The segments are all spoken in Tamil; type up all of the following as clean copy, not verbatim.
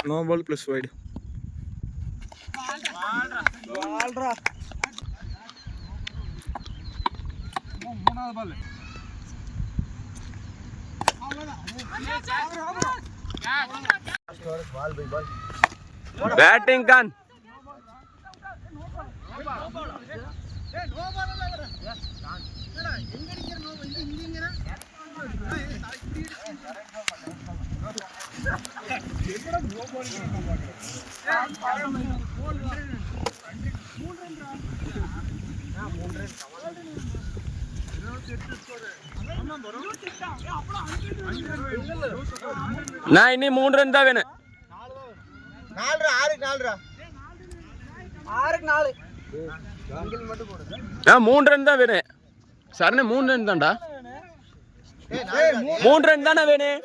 No ball plus wide. Batting can. நான் இனி 3 ரன் தான் வேணும். 3 ரன் தான் வேணும். சரணே 3 ரன் தான்டா. 3 ரன் தானே வேணும்.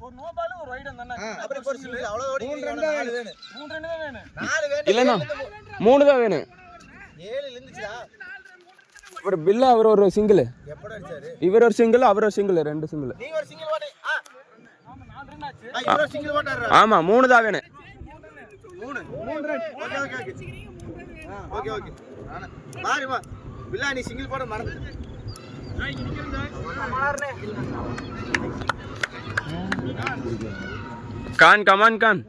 ஒரு நோ பால் ஒரு ரைட் தானே. அப்புறம் ஒரு சிங்கிள் அவ்வளவு ஓடி 3 ரன் தான் வேணும். 3 ரன் தான் வேணும். 4 வேணும். இல்லனா 3 தான் வேணும். 7 இருந்துச்சுடா. ஒரு பில்ல அவர் ஒரு சிங்கிள். எப்பட அடிச்சாரு? இவர் ஒரு சிங்கிள் அவர் ஒரு சிங்கிள் 2 சிங்கிள். நீ ஒரு சிங்கிள் ஓடி. ஆமா 4 ரன் ஆச்சு. இவர் ஒரு சிங்கிள் ஓட்டாரா? ஆமா 3 தான் வேணும். 3 ரன். ஓகே. பாரு வா. பில்லா நீ சிங்கிள் போட மறந்து. நான் இங்க நிக்கிறேன். மாறனே. கான் கமான் கான்.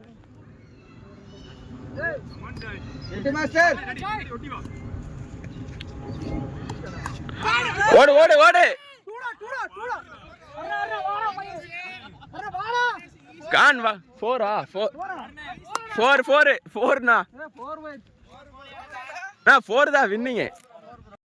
எட்டு மாஸ்டர். ஓடு. கான் வா 4 4 4 4 நா 4 தான் வின்னிங்.